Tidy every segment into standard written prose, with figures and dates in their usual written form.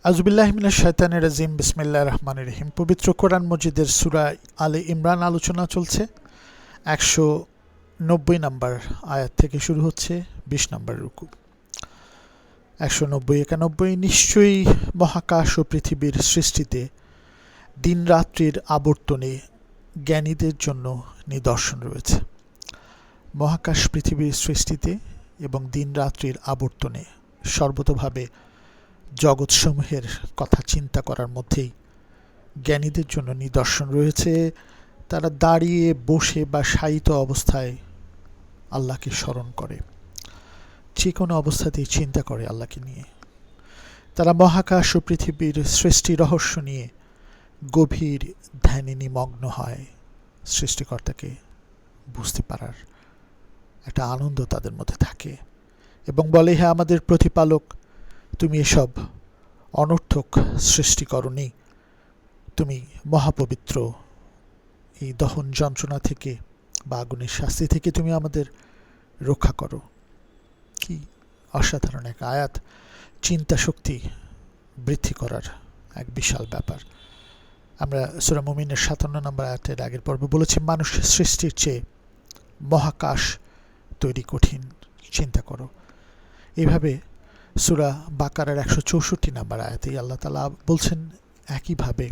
আউযুবিল্লাহি মিনাশ শাইতানির রাজিম বিসমিল্লাহির রহমানির রহিম। পবিত্র কোরআন মজিদের সূরা আলে ইমরান আলোচনা চলছে। 190 নম্বর আয়াত থেকে শুরু হচ্ছে, 20 নম্বর রুকু। 190-91। নিশ্চয়ই মহাকাশ ও পৃথিবীর সৃষ্টিতে দিন রাত্রির আবর্তনে জ্ঞানীদের জন্য নিদর্শন রয়েছে। মহাকাশ পৃথিবীর সৃষ্টিতে এবং দিন রাত্রির আবর্তনে সর্বতোভাবে জগৎসমূহের কথা চিন্তা করার মধ্যেই জ্ঞানীদের জন্য নিদর্শন রয়েছে। তারা দাঁড়িয়ে বসে বা শায়িত অবস্থায় আল্লাহকে স্মরণ করে, যে কোনো অবস্থাতেই চিন্তা করে আল্লাহকে নিয়ে। তারা মহাকাশ ও পৃথিবীর সৃষ্টি রহস্য নিয়ে গভীর ধ্যানে নিমগ্ন হয়। সৃষ্টিকর্তাকে বুঝতে পারার একটা আনন্দ তাদের মধ্যে থাকে এবং বলে, হ্যাঁ আমাদের প্রতিপালক, তুমি এসব অনর্থক সৃষ্টি করনি, তুমি মহাপবিত্র। এই দহন যন্ত্রণা থেকে বা আগুনের শাস্তি থেকে তুমি আমাদের রক্ষা করো। কি অসাধারণ এক আয়াত! চিন্তা শক্তি বৃদ্ধি করার এক বিশাল ব্যাপার। আমরা সূরা মুমিনের 57 নম্বর আয়াতের আগের পর্বে বলেছি, মানুষ সৃষ্টির চেয়ে মহাকাশ তৈরি কঠিন, চিন্তা করো। এইভাবে সূরা বাকারার 164 নম্বর আয়াতেই আল্লাহ তাআলা বলছেন একইভাবে,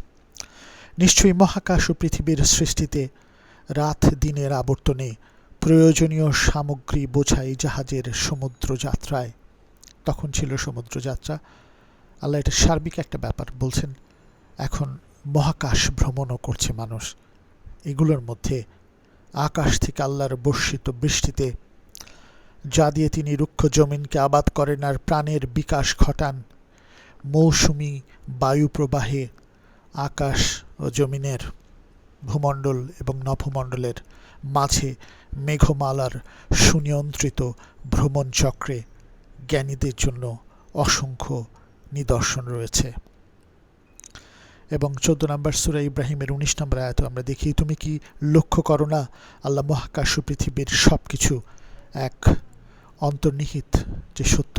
নিশ্চয়ই মহাকাশ ও পৃথিবীর সৃষ্টিতে রাত দিনের আবর্তনে প্রয়োজনীয় সামগ্রী বোঝাই জাহাজের সমুদ্র যাত্রায়। তখন ছিল সমুদ্র যাত্রা। আল্লাহ এটা সার্বিক একটা ব্যাপার বলছেন। এখন মহাকাশ ভ্রমণও করছে মানুষ। এগুলোর মধ্যে আকাশ থেকে আল্লাহর বর্ষিত বৃষ্টিতে, যা দিয়ে তিনি রুক্ষ জমিনকে আবাদ করেন আর প্রাণের বিকাশ ঘটান, মৌসুমি বায়ু প্রবাহে আকাশ ও জমিনের, ভূমণ্ডল এবং নভমণ্ডলের মাঝে মেঘমালার সুনিয়ন্ত্রিত ভ্রমণ চক্রে জ্ঞানীদের জন্য অসংখ্য নিদর্শন রয়েছে। এবং 14 নম্বর সূরা ইব্রাহিমের 19 নম্বর আয়াতে আমরা দেখি, তুমি কি লক্ষ্য করো না আল্লাহ মহাকাশ ও পৃথিবীর সব কিছু এক অন্তর্নিহিত যে সত্য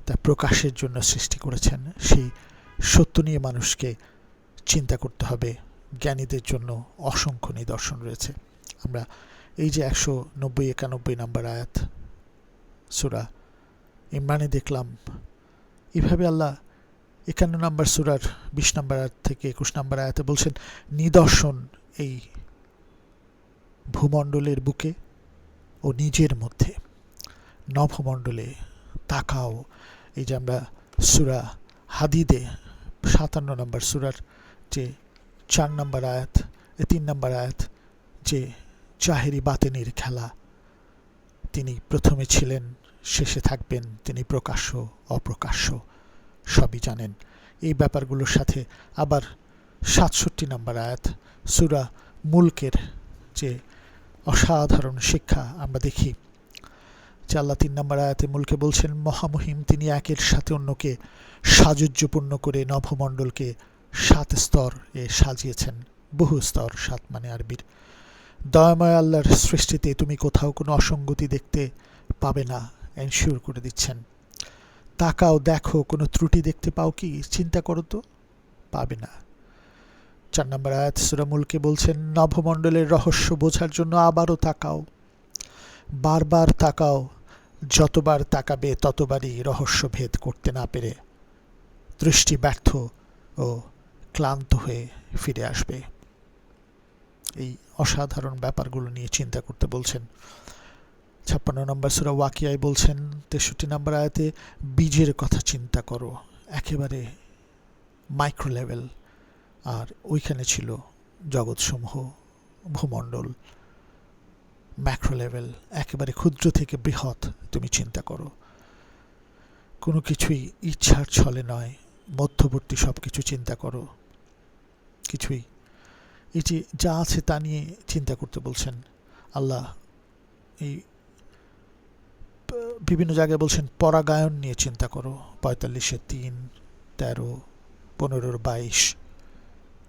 তা প্রকাশের জন্য সৃষ্টি করেছেন। সেই সত্য নিয়ে মানুষকে চিন্তা করতে হবে। জ্ঞানীদের জন্য অসংখ্য নিদর্শন রয়েছে। আমরা এই যে 190-91 নম্বর আয়াত সূরা ইমরানে দেখলাম, এভাবে আল্লাহ 51 নম্বর সূরার 20 নম্বর আয়াত থেকে 21 নম্বর আয়াতে বলছেন, নিদর্শন এই ভূমণ্ডলের বুকে ও নিজের মধ্যে, নভমণ্ডলে তাকাও। এই যে আমরা সূরা হাদিদে 57 নম্বর সূরার যে 4 নম্বর আয়াত, 3 নম্বর আয়াত, যে জাহেরি বাতেনির খেলা, তিনি প্রথমে ছিলেন, শেষে থাকবেন, তিনি প্রকাশ্য অপ্রকাশ্য সবই জানেন। এই ব্যাপারগুলোর সাথে আবার 67 নম্বর আয়াত সূরা মুলকের যে অসাধারণ শিক্ষা আমরা দেখি, যে আল্লাহ 3 নম্বর আয়াতে মুলকে বলছেন, মহামহিম তিনি একের সাথে অন্যকে সাযুজ্যপূর্ণ করে নভমণ্ডলকে 7 স্তর এ সাজিয়েছেন। বহু স্তর, 7 মানে আরবির। দয়াময় আল্লাহর সৃষ্টিতে তুমি কোথাও কোনো অসঙ্গতি দেখতে পাবে না, এনশিওর করে দিচ্ছেন। তাকাও, দেখো, কোনো ত্রুটি দেখতে পাও কি? চিন্তা করো তো, পাবে না। 4 নম্বর আয়াত সূরা মুলকে বলছেন, নভমণ্ডলের রহস্য বোঝার জন্য আবারও তাকাও, বারবার তাকাও, যতবার তাকাবে ততবারই রহস্য ভেদ করতে না পেরে দৃষ্টি ব্যর্থ ও ক্লান্ত হয়ে ফিরে আসবে। এই অসাধারণ ব্যাপারগুলো নিয়ে চিন্তা করতে বলছেন। 56 নম্বর সূরা ওয়াকিয়ায় বলছেন 63 নম্বর আয়াতে, বীজের কথা চিন্তা করো, একেবারে মাইক্রো লেভেল, আর ওইখানে ছিল জগৎসমূহ, ভূমণ্ডল, ম্যাক্রো লেভেল, একেবারে ক্ষুদ্র থেকে বৃহৎ তুমি চিন্তা করো। কোনো কিছুই ইচ্ছার ছলে নয়, মধ্যবর্তী সব কিছু চিন্তা করো। কিছুই, এই যে যা আছে তা নিয়ে চিন্তা করতে বলছেন আল্লাহ। এই বিভিন্ন জায়গায় বলছেন পরাগায়ন নিয়ে চিন্তা করো, 45-3, 13, 15-22,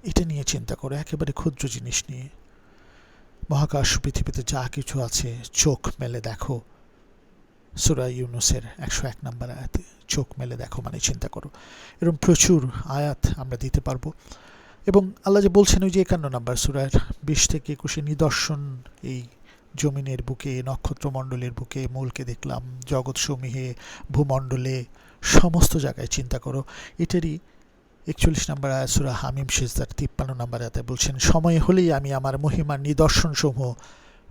এটা নিয়ে চিন্তা করো, একেবারে ক্ষুদ্র জিনিস নিয়ে। মহাকাশ পৃথিবীতে যা কিছু আছে চোখ মেলে দেখো, সূরা ইউনূসের 101 নম্বর আয়াতে। চোখ মেলে দেখো মানে চিন্তা করো। এরকম প্রচুর আয়াত আমরা দিতে পারবো। এবং আল্লাহ যে বলছেন ওই যে 51 নম্বর সূরার 20 থেকে 21 নিদর্শন, এই জমিনের বুকে, নক্ষত্রমণ্ডলের বুকে, মূলকে দেখলাম, জগৎ সমূহে, ভূমণ্ডলে, সমস্ত জায়গায় চিন্তা করো। এটারই 41 নম্বর আয়াত সূরা হামিম সিজদার 53 নম্বর আয়াতে বলছেন, সময় হলেই আমি আমার মহিমার নিদর্শনসমূহ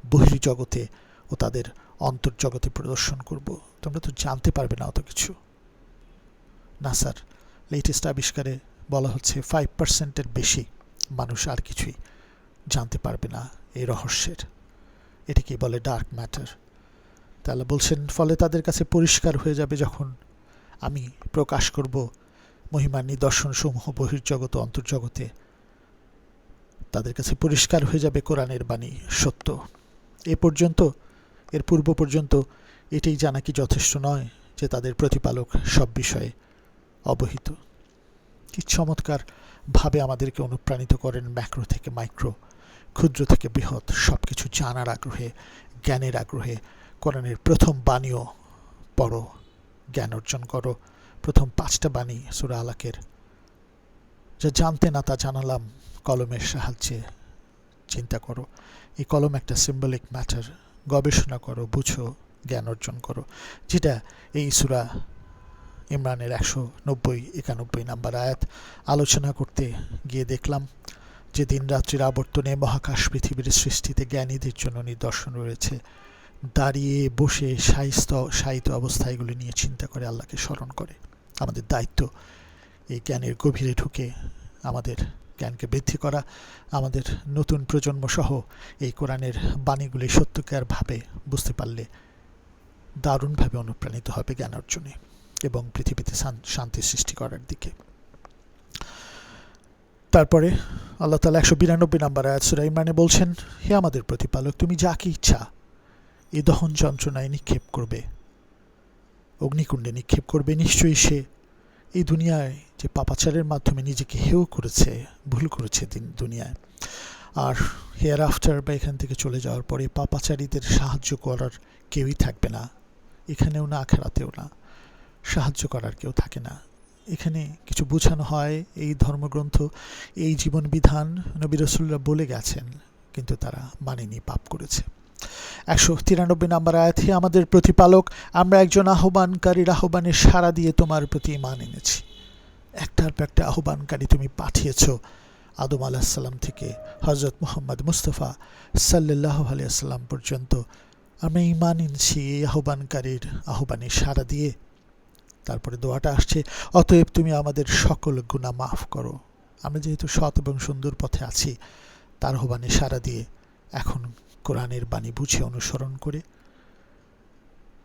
বহির্জগতে ও তাদের অন্তর্জগতে প্রদর্শন করব। তোমরা তো জানতে পারবে না অত কিছু। নাসার লেটেস্ট আবিষ্কারে বলা হচ্ছে 5%-এর বেশি মানুষ আর কিছুই জানতে পারবে না এই রহস্যের। এটাকেই বলে ডার্ক ম্যাটার। তাহলে বলছেন ফলে তাদের কাছে পরিষ্কার হয়ে যাবে যখন আমি প্রকাশ করব মহিমার নিদর্শনসমূহ বহির্জগত অন্তর্জগতে, তাদের কাছে পরিষ্কার হয়ে যাবে কোরআনের বাণী সত্য। এর পূর্ব পর্যন্ত এটাই জানা কি যথেষ্ট নয় যে তাদের প্রতিপালক সব বিষয়ে অবহিত। কি চমৎকার ভাবে আমাদেরকে অনুপ্রাণিত করেন ম্যাক্রো থেকে মাইক্রো, ক্ষুদ্র থেকে বৃহৎ সব কিছু জানার আগ্রহে, জ্ঞানের আগ্রহে। কোরআনের প্রথম বাণীও পড়ো, জ্ঞান অর্জন করো। প্রথম 5টা বাণী সূরা আলাকের, যা জানতে না তা জানালাম কলমের সাহায্যে। চিন্তা করো, এই কলম একটা সিম্বলিক ম্যাটার। গবেষণা করো, বুঝো, জ্ঞান অর্জন করো। যেটা এই সূরা ইমরানের 190-91 নম্বর আয়াত আলোচনা করতে গিয়ে দেখলাম যে দিন রাত্রির আবর্তনে মহাকাশ পৃথিবীর সৃষ্টিতে জ্ঞানীদের জন্য নিদর্শন রয়েছে। দাঁড়িয়ে বসে শায়িত অবস্থায় এগুলি নিয়ে চিন্তা করে, আল্লাহকে স্মরণ করে। আমাদের দায়িত্ব এই জ্ঞানের গভীরে ঢুকে আমাদের জ্ঞানকে বৃদ্ধি করা, আমাদের নতুন প্রজন্ম সহ এই কোরআনের বাণীগুলি সত্যিকারভাবে বুঝতে পারলে দারুণভাবে অনুপ্রাণিত হবে জ্ঞান অর্জনে এবং পৃথিবীতে শান্তি সৃষ্টি করার দিকে। তারপরে আল্লাহ তাআলা 192 নম্বর আয়াত সূরা ইমরানে বলছেন, হে আমাদের প্রতিপালক, তুমি যাকে ইচ্ছা এই দহন যন্ত্রণায় নিক্ষেপ করবে, অগ্নিকুণ্ডে নিক্ষেপ করবে। নিশ্চয়ই সে এই দুনিয়ায় যে পাপাচারের মাধ্যমে নিজেকে হেয় করেছে, ভুল করেছে দুনিয়ায়, আর হেয়ার আফটার বা এখান থেকে চলে যাওয়ার পরে পাপাচারীদের সাহায্য করার কেউই থাকবে না, এখানেও না আখিরাতেও না। সাহায্য করার কেউ থাকে না। এখানে কিছু বোঝানো হয়, এই ধর্মগ্রন্থ, এই জীবন বিধান নবী রাসূলরা বলে গেছেন, কিন্তু তারা মানেনি, পাপ করেছে। 193 নম্বর আয়াতে, আমাদের প্রতিপালক, আমরা একজন আহ্বানকারীর আহ্বানে সাড়া দিয়ে তোমার প্রতি ঈমান এনেছি। একটার পর একটা আহ্বানকারী তুমি পাঠিয়েছ, আদম আলাইহিস সালাম থেকে হযরত মুহাম্মদ মুস্তাফা সাল্লাল্লাহু আলাইহি ওয়াসাল্লাম পর্যন্ত আমরা ঈমান এনেছি এই আহ্বানকারীর আহ্বানে সাড়া দিয়ে। তারপরে দোয়াটা আসছে, অতএব তুমি আমাদের সকল গুনাহ মাফ করো। আমরা যেহেতু সৎ এবং সুন্দর পথে আছি, তার আহ্বানে সাড়া দিয়ে এখন কোরআনের বাণী বুঝে অনুসরণ করে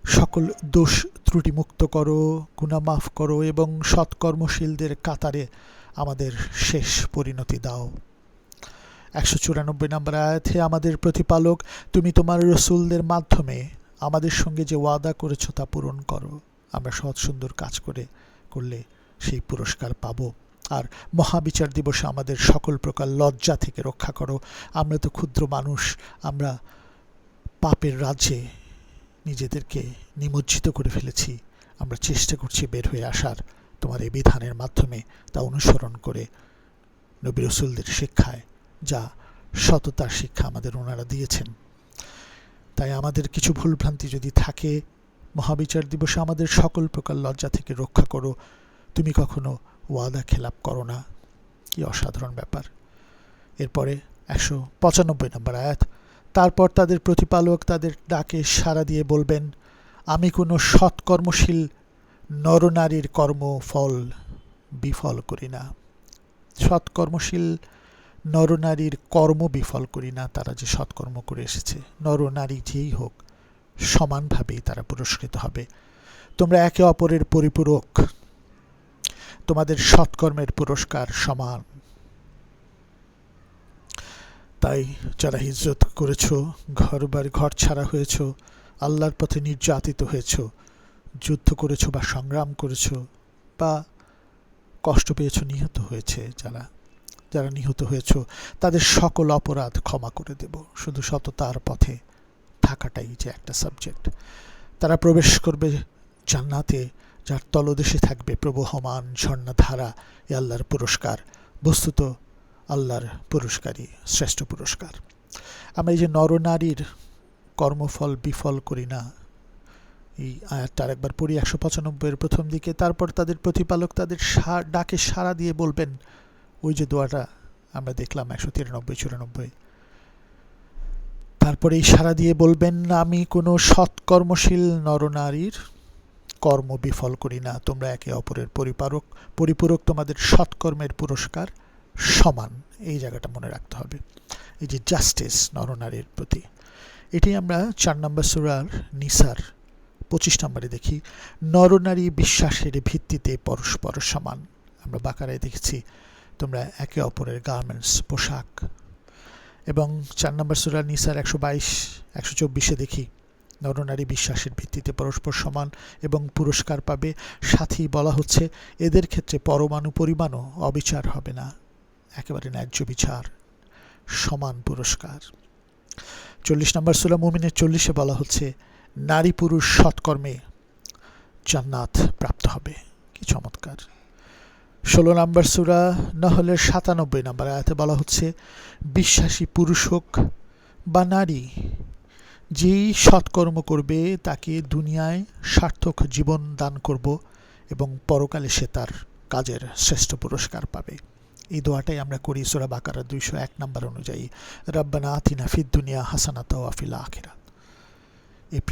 সকল দোষ ত্রুটি মুক্ত করো, গুনাহ মাফ করো এবং সৎকর্মশীলদের কাতারে আমাদের শেষ পরিণতি দাও। 194 নম্বর আয়াতে, আমাদের প্রতিপালক, তুমি তোমার রাসূলদের মাধ্যমে আমাদের সঙ্গে যে ওয়াদা করেছো তা পূরণ করো। আমরা সৎ সুন্দর কাজ করলে সেই পুরস্কার পাবো। আর মহাবিচার দিবসে আমাদের সকল প্রকার লজ্জা থেকে রক্ষা করো। আমরা তো ক্ষুদ্র মানুষ, আমরা পাপের রাজ্যে নিজেদেরকে নিমজ্জিত করে ফেলেছি। আমরা চেষ্টা করছি বের হয়ে আসার তোমার এই বিধানের মাধ্যমে, তা অনুসরণ করে নবী রাসূলদের শিক্ষায়, যা সততার শিক্ষা আমাদের ওনারা দিয়েছেন। তাই আমাদের কিছু ভুলভ্রান্তি যদি থাকে, মহাবিচার দিবসে আমাদের সকল প্রকার লজ্জা থেকে রক্ষা করো। তুমি কখনো ওয়াদা খেলাপ করো না। কি অসাধারণ ব্যাপার। এরপরে 195 নম্বর আয়াত, তারপর তাদের প্রতিপালক তাদের ডাকে সাড়া দিয়ে বলবেন, আমি কোনো সৎকর্মশীল নরনারীর কর্মফল বিফল করি না। সৎকর্মশীল নরনারীর কর্ম বিফল করি না। তারা যে সৎকর্ম করে এসেছে, নরনারী যেই হোক, সমানভাবেই তারা পুরস্কৃত হবে। তোমরা একে অপরের পরিপূরক, তোমাদের সৎকর্মের পুরস্কার সমান। তাই যারা হিজরত করেছ, ঘর ছাড়া হয়েছ, আল্লাহর পথে নির্যাতিত হয়েছ, যুদ্ধ করেছ বা সংগ্রাম করেছ বা কষ্ট পেয়েছ, নিহত হয়েছে, যারা নিহত হয়েছ, তাদের সকল অপরাধ ক্ষমা করে দেব। শুধু সততার পথে থাকাটাই যে একটা সাবজেক্ট, তারা প্রবেশ করবে জান্নাতে, যার তলদেশে থাকবে প্রবহমান ঝর্ণাধারা। এ আল্লাহর পুরস্কার, বস্তুত আল্লাহর পুরস্কারই শ্রেষ্ঠ পুরস্কার। আমরা এই যে নরনারীর কর্মফল বিফল করি না, এই আয়াতটা আরেকবার পড়ি 195 প্রথম দিকে। তারপর তাদের প্রতিপালক তাদের ডাকে সাড়া দিয়ে বলবেন, ওই যে দোয়াটা আমরা দেখলাম 193-94। তারপরে এই সাড়া দিয়ে বলবেন, আমি কোনো সৎকর্মশীল নরনারীর কর্ম বিফল করি না, তোমরা একে অপরের পরিপূরক, তোমাদের সৎকর্মের পুরস্কার সমান। এই জায়গাটা মনে রাখতে হবে, এই যে জাস্টিস নরনারীর প্রতি। এটি আমরা 4 নম্বর সূরার নিসার 25 নম্বরে দেখি, নরনারী বিশ্বাসের ভিত্তিতে পরস্পর সমান। আমরা বাকারায় দেখেছি তোমরা একে অপরের গার্মেন্টস, পোশাক। এবং 4 নম্বর সূরা নিসার 122-124 দেখি, নরনারী বিশ্বাসের ভিত্তিতে পরস্পর সমান এবং পুরস্কার পাবে। সাথেই বলা হচ্ছে এদের ক্ষেত্রে পরমাণু পরিমাণও অবিচার হবে না, একেবারে ন্যায্য বিচার, সমান পুরস্কার। 40 নম্বর সূরা মুমিনের 40-এ বলা হচ্ছে নারী পুরুষ সৎকর্মে জান্নাত প্রাপ্ত হবে। কি চমৎকার! 16 নম্বর সূরা নহলের 97 নম্বর আয়াতে বলা হচ্ছে বিশ্বাসী পুরুষ হোক বা নারী, যেই সৎকর্ম করবে তাকে দুনিয়ায় সার্থক জীবন দান করব এবং পরকালে সে তার কাজের শ্রেষ্ঠ পুরস্কার পাবে। এই দোয়াটাই আমরা করি সূরা বাকারা 201 নম্বর অনুযায়ী, রব্বানা আতিনা ফিদ দুনিয়া হাসানাতা ওয়া ফিল আখিরাত। এই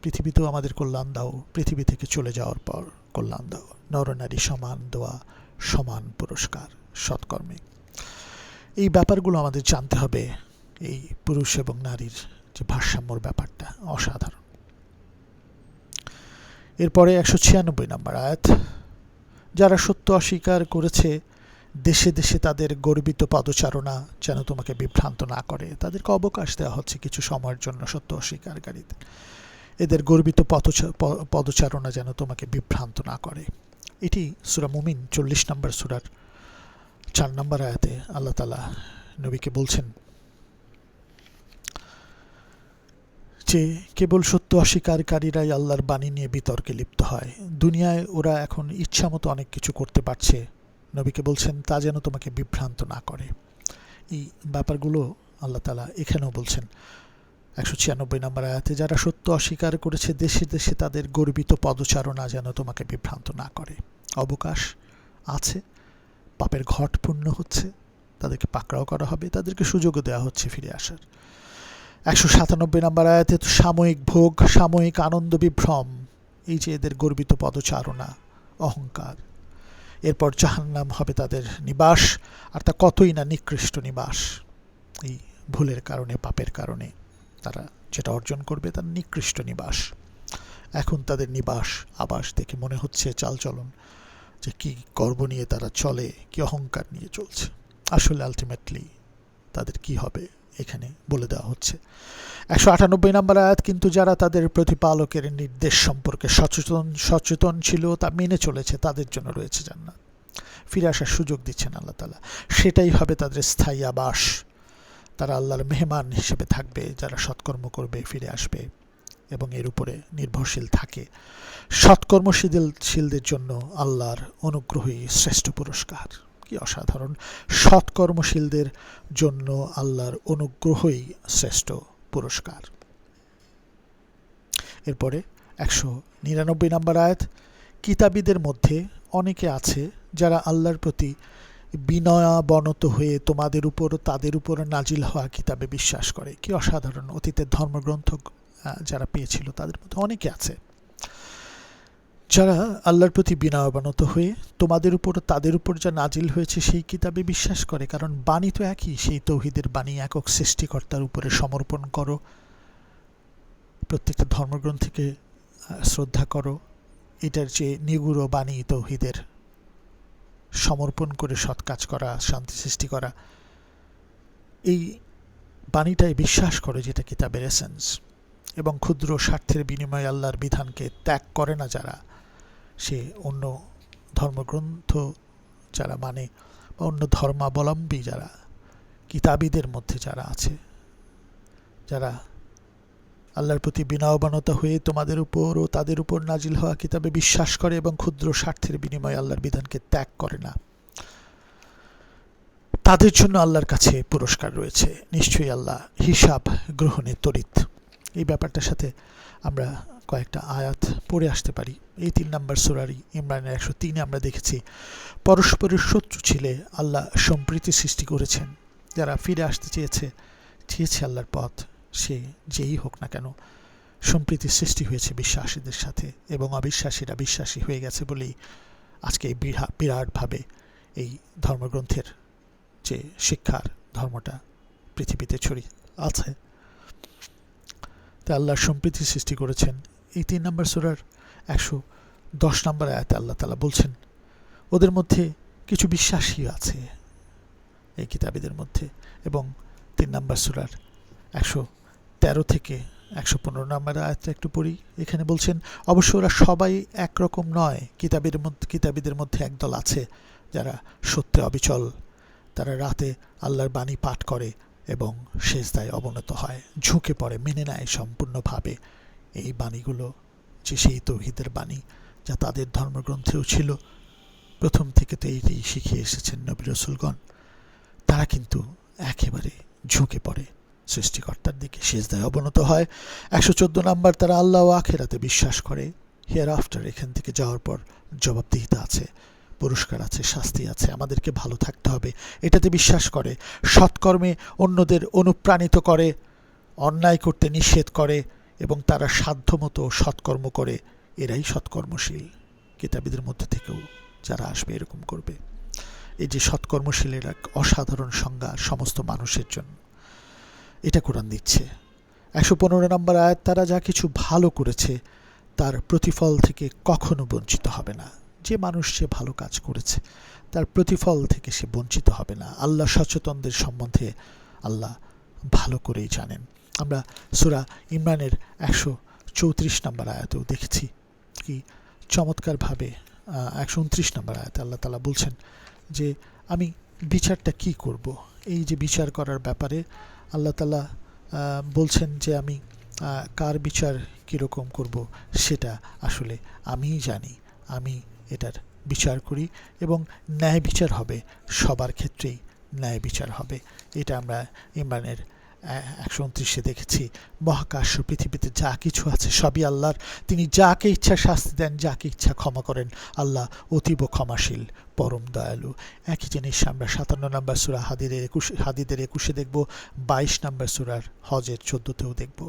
পৃথিবীতেও আমাদের কল্যাণ দাও, পৃথিবী থেকে চলে যাওয়ার পর কল্যাণ দাও। নরনারী সমান দোয়া, সমান পুরস্কার সৎকর্মে। এই ব্যাপারগুলো আমাদের জানতে হবে, এই পুরুষ এবং নারীর যে ভারসাম্যর ব্যাপারটা অসাধারণ। এরপরে 196 নম্বর আয়াত, যারা সত্য অস্বীকার করেছে দেশে দেশে তাদের গর্বিত পদচারণা যেন তোমাকে বিভ্রান্ত না করে। তাদেরকে অবকাশ দেওয়া হচ্ছে কিছু সময়ের জন্য সত্য অস্বীকারীদের, এদের গর্বিত পদচারণা যেন তোমাকে বিভ্রান্ত না করে। এটি সূরা মুমিন 40 নম্বর সূরার 4 নম্বর আয়াতে আল্লাহ তাআলা নবীকে বলছেন যে কেবল সত্য অস্বীকারীরাই আল্লাহর বাণী নিয়ে বিতর্কে লিপ্ত হয়। দুনিয়ায় ওরা এখন ইচ্ছামতো অনেক কিছু করতে পারছে, নবীকে বলছেন তা যেন তোমাকে বিভ্রান্ত না করে। এই ব্যাপারগুলো আল্লাহ তাআলা এখানেও বলছেন 196 নম্বর আয়াতে, যারা সত্য অস্বীকার করেছে দেশে দেশে তাদের গর্বিত পদচারণা যেন তোমাকে বিভ্রান্ত না করে। অবকাশ আছে, পাপের ঘট পূর্ণ হচ্ছে, তাদেরকে পাকড়াও করা হবে, তাদেরকে সুযোগও দেওয়া হচ্ছে ফিরে আসার। 197 নম্বর আয়াতে তো সাময়িক ভোগ, সাময়িক আনন্দ বিভ্রম, এই যে এদের গর্বিত পদচারণা, অহংকার। এরপর জাহান্নাম হবে তাদের নিবাস, আর তা কতই না নিকৃষ্ট নিবাস। এই ভুলের কারণে, পাপের কারণে তারা যেটা অর্জন করবে তার নিকৃষ্ট নিবাস। এখন তাদের নিবাস আবাস দেখে মনে হচ্ছে চালচলন যে কি গর্ব নিয়ে তারা চলে, কি অহংকার নিয়ে চলছে। আসলে আলটিমেটলি তাদের কি হবে এখানে বলে দেওয়া হচ্ছে। 198 নম্বর আয়াত, কিন্তু যারা তাদের প্রতিপালকের নির্দেশ সম্পর্কে সচেতন ছিল, তা মেনে চলেছে, তাদের জন্য রয়েছে জান্নাত। ফিরে আসার সুযোগ দিচ্ছেন আল্লাহ তাআলা, সেটাই হবে তাদের স্থায়ী আবাস। তারা আল্লাহর মেহমান হিসেবে থাকবে, যারা সৎকর্ম করবে, ফিরে আসবে এবং এর উপরে নির্ভরশীল থাকে। সৎকর্মশীলদের জন্য আল্লাহর অনুগ্রহই শ্রেষ্ঠ পুরস্কার। কি অসাধারণ! সৎকর্মশীলদের জন্য আল্লাহর অনুগ্রহই শ্রেষ্ঠ পুরস্কার। এরপরে 199 নম্বর আয়াত, কিতাবীদের মধ্যে অনেকে আছে যারা আল্লাহর প্রতি বিনয়াবনত হয়ে তোমাদের উপর তাদের উপর নাজিল হওয়া কিতাবে বিশ্বাস করে। কি অসাধারণ! অতীতের ধর্মগ্রন্থ যারা পেয়েছিল তাদের মধ্যে অনেকে আছে যারা আল্লাহর প্রতি বিনয়াবনত হয়ে তোমাদের উপর তাদের উপর যা নাজিল হয়েছে সেই কিতাবে বিশ্বাস করে। কারণ বাণী তো একই, সেই তৌহিদের বাণী, একক সৃষ্টিকর্তার উপরে সমর্পণ করো, প্রত্যেকটা ধর্মগ্রন্থকে শ্রদ্ধা করো। এটার যে নিগুড় বাণী তৌহিদের, সমর্পণ করে সৎ কাজ করা, শান্তি সৃষ্টি করা, এই বাণীটাই বিশ্বাস করে যেটা কিতাবের এসেন্স। এবং ক্ষুদ্র স্বার্থের বিনিময়ে আল্লাহর বিধানকে ত্যাগ করে না যারা, সে অন্য ধর্মগ্রন্থ যারা মানে বা অন্য ধর্মাবলম্বী যারা, কিতাবীদের মধ্যে যারা আছে, যারা আল্লাহর প্রতি বিনয়বানতা হয়ে তোমাদের উপর ও তাদের উপর নাজিল হওয়া কিতাবে বিশ্বাস করে এবং ক্ষুদ্র স্বার্থের বিনিময়ে আল্লাহর বিধানকে ত্যাগ করে না, তাদের জন্য আল্লাহর কাছে পুরস্কার রয়েছে। নিশ্চয়ই আল্লাহ হিসাব গ্রহণে তড়িৎ। এই ব্যাপারটার সাথে আমরা কয়েকটা আয়াত পড়ে আসতে পারি। এই 3 নম্বর সূরারই ইমরানের 103-এ আমরা দেখেছি, পরস্পরের শত্রু ছিলে আল্লাহ সম্প্রীতি সৃষ্টি করেছেন। যারা ফিরে আসতে চেয়েছে আল্লাহর পথ, সে যেই হোক না কেন, সম্প্রীতির সৃষ্টি হয়েছে বিশ্বাসীদের সাথে, এবং অবিশ্বাসীরা বিশ্বাসী হয়ে গেছে বলেই আজকে এই বিরাটভাবে এই ধর্মগ্রন্থের যে শিক্ষার ধর্মটা পৃথিবীতে ছড়িয়ে আছে। তা আল্লাহর সম্প্রীতি সৃষ্টি করেছেন। এই 3 নম্বর সূরার 110 নম্বর আয়াতে আল্লাহ তাআলা বলছেন, ওদের মধ্যে কিছু বিশ্বাসী আছে এই কিতাবীদের মধ্যে। এবং 3 নম্বর সূরার 113 থেকে 115 নম্বর আয়াতটা একটু পড়ি। এখানে বলছেন, অবশ্য ওরা সবাই একরকম নয়। কিতাবীদের মধ্যে একদল আছে যারা সত্যে অবিচল। তারা রাতে আল্লাহর বাণী পাঠ করে এবং সেজদায় অবনত হয়, ঝুঁকে পড়ে, মেনে নেয় সম্পূর্ণভাবে এই বাণীগুলো, যে সেই তৌহিদের বাণী যা তাদের ধর্মগ্রন্থেও ছিল। প্রথম থেকে তো এইটি শিখিয়ে এসেছেন নবী রাসূলগণ। তারা কিন্তু একেবারে ঝুঁকে পড়ে সৃষ্টিকর্তার দিকে, সেজদায় অবনত হয়। 114 নম্বর, তারা আল্লাহ ও আখিরাতে বিশ্বাস করে। হিয়ার আফটার, এখান থেকে যাওয়ার পর জবাবদিহিতা আছে, পুরস্কার আছে, শাস্তি আছে, আমাদেরকে ভালো থাকতে হবে, এটাতে বিশ্বাস করে। সৎকর্মে অন্যদের অনুপ্রাণিত করে, অন্যায় করতে নিষেধ করে এবং তারা সাধ্যমতো সৎকর্ম করে। এরাই সৎকর্মশীল। কিতাবীদের মধ্যে থেকেও যারা আসবে এরকম করবে। এই যে সৎকর্মশীলের এক অসাধারণ সংজ্ঞা সমস্ত মানুষের জন্য, এটা কোরআন দিচ্ছে। 115 নম্বর আয়াত, তারা যা কিছু ভালো করেছে তার প্রতিফল থেকে কখনো বঞ্চিত হবে না। যে মানুষ যে ভালো কাজ করেছে তার প্রতিফল থেকে সে বঞ্চিত হবে না। আল্লাহ সচেতনদের সম্বন্ধে আল্লাহ ভালো করেই জানেন। আমরা সূরা ইমরানের 134 নম্বর আয়াতেও দেখেছি কি চমৎকারভাবে। 129 নম্বর আয়াতে আল্লাহ তাআলা বলছেন যে আমি বিচারটা কি করব। এই যে বিচার করার ব্যাপারে আল্লাহ তাআলা বলছেন যে আমি কার বিচার কীরকম করব সেটা আসলে আমিই জানি, আমি এটার বিচার করি এবং ন্যায় বিচার হবে, সবার ক্ষেত্রেই ন্যায় বিচার হবে। এটা আমরা ইমরানের 129-এ দেখেছি। মহাকাশ ও পৃথিবীতে যা কিছু আছে সবই আল্লাহর। তিনি যাকে ইচ্ছা শাস্তি দেন, যাকে ইচ্ছা ক্ষমা করেন। আল্লাহ অতীব ক্ষমাশীল, পরম দয়ালু। একই জিনিস আমরা 57 নম্বর সূরা হাদীদের 21-এ দেখব, 22 নম্বর সূরার হজের 14-তেও দেখব।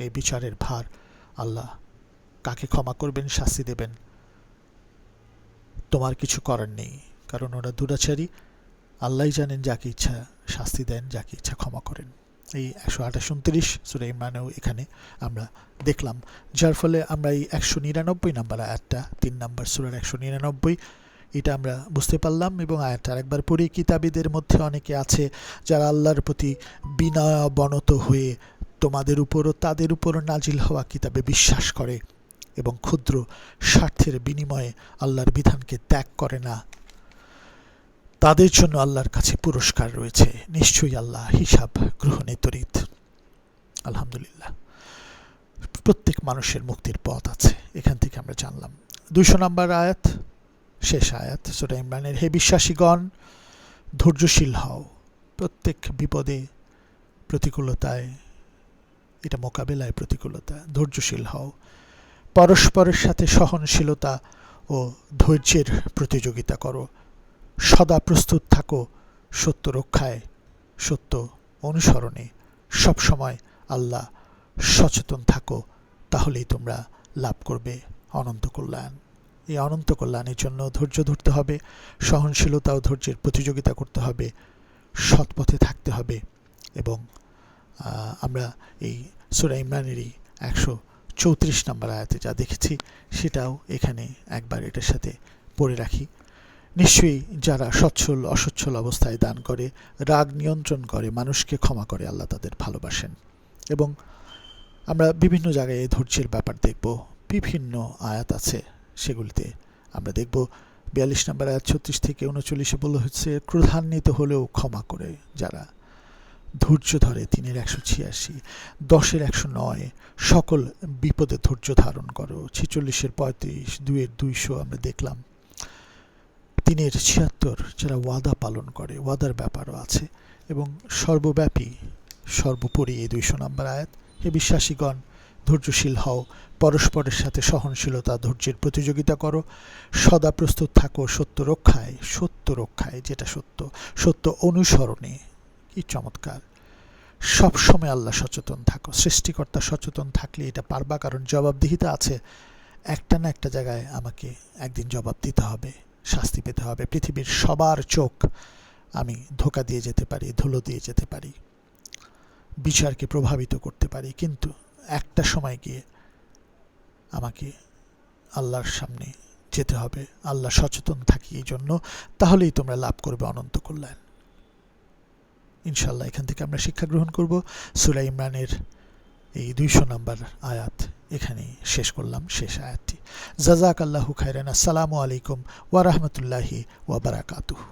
এই বিচারের ভার আল্লাহ, কাকে ক্ষমা করবেন, শাস্তি দেবেন, তোমার কিছু করার নেই, কারণ ওরা দুরাচারী। আল্লাহই জানেন যাকে ইচ্ছা শাস্তি দেন, যাকে ইচ্ছা ক্ষমা করেন। এই 128-29 সূরা ইমরানেও এখানে আমরা দেখলাম। যার ফলে আমরা এই 199 নম্বর আয়াতটা, 3 নম্বর সূরার 199, এটা আমরা বুঝতে পারলাম। এবং আয়াতটা আরেকবার পড়ি, কিতাবীদের মধ্যে অনেকে আছে যারা আল্লাহর প্রতি বিনয়াবনত হয়ে তোমাদের উপর ও তাদের উপর নাজিল হওয়া কিতাবে বিশ্বাস করে এবং ক্ষুদ্র স্বার্থের বিনিময়ে আল্লাহর বিধানকে ত্যাগ করে না, তাদের জন্য আল্লাহর কাছে পুরস্কার রয়েছে। নিশ্চয়ই আল্লাহ হিসাব গ্রহণে তড়িৎ। আলহামদুলিল্লাহ, প্রত্যেক মানুষের মুক্তির পথ আছে, এখান থেকে আমরা জানলাম। 200 নম্বর আয়াত, শেষ আয়াত সূরা ইমরানের, হে বিশ্বাসীগণ, ধৈর্যশীল হও। প্রত্যেক বিপদে, প্রতিকূলতায়, এটা মোকাবেলায় প্রতিকূলতা, ধৈর্যশীল হও। পরস্পরের সাথে সহনশীলতা ও ধৈর্যের প্রতিযোগিতা করো। সদা প্রস্তুত থাকো সত্য রক্ষায়, সত্য অনুসরণে। সবসময় আল্লাহ সচেতন থাকো, তাহলেই তোমরা লাভ করবে অনন্ত কল্যাণ। এই অনন্ত কল্যাণের জন্য ধৈর্য ধরতে হবে, সহনশীলতা ও ধৈর্যের প্রতিযোগিতা করতে হবে, সৎ পথে থাকতে হবে। এবং আমরা এই সূরা ইমরানেরই 134 নম্বর আয়াতে যা দেখেছি সেটাও এখানে একবার এটার সাথে পড়ে রাখি। নিশ্চয়ই যারা সচ্ছল অসচ্ছল অবস্থায় দান করে, রাগ নিয়ন্ত্রণ করে, মানুষকে ক্ষমা করে, আল্লাহ তাদের ভালোবাসেন। এবং আমরা বিভিন্ন জায়গায় এই ধৈর্যের ব্যাপার দেখব, বিভিন্ন আয়াত আছে, সেগুলিতে আমরা দেখব। 42 নম্বর আয়াত 36 থেকে 39 বলা হচ্ছে, ক্রোধান্বিত হলেও ক্ষমা করে যারা, ধৈর্য ধরে 3-এর 186, 10-এর 109 সকল বিপদে ধৈর্য ধারণ করো, 46-এর 35, 2-এর 200 আমরা দেখলাম, 3-এর 76 যারা ওয়াদা পালন করে, ওয়াদার ব্যাপারও আছে, এবং সর্বব্যাপী সর্বোপরি এই 200 নম্বর আয়াত, হে বিশ্বাসীগণ ধৈর্যশীল হও, পরস্পরের সাথে সহনশীলতা ধৈর্যের প্রতিযোগিতা করো, সদা প্রস্তুত থাকো সত্য রক্ষায় যেটা সত্য, সত্য অনুসরণে। কি চমৎকার! সবসময় আল্লাহ সচেতন থাকো, সৃষ্টিকর্তা সচেতন থাকলে এটা পারবা, কারণ জবাবদিহিতা আছে, একটা না একটা জায়গায় আমাকে একদিন জবাব দিতে হবে, শাস্তি পেতে হবে। পৃথিবীর সবার চোখ আমি ধোঁকা দিয়ে যেতে পারি, ধুলো দিয়ে যেতে পারি, বিচারকে প্রভাবিত করতে পারি, কিন্তু একটা সময় গিয়ে আমাকে আল্লাহর সামনে যেতে হবে। আল্লাহ সচেতন থাকি এই জন্য, তাহলেই তোমরা লাভ করবে অনন্ত কল্যাণ। ইনশাআল্লাহ এখান থেকে আমরা শিক্ষা গ্রহণ করব। সূরা ইমরানের এই 200 নম্বর আয়াত এখানেই শেষ করলাম, শেষ আয়াতটি। জাযাকাল্লাহু খাইরান। আসসালামু আলাইকুম ওয়া রাহমাতুল্লাহি ওয়া বারাকাতুহু।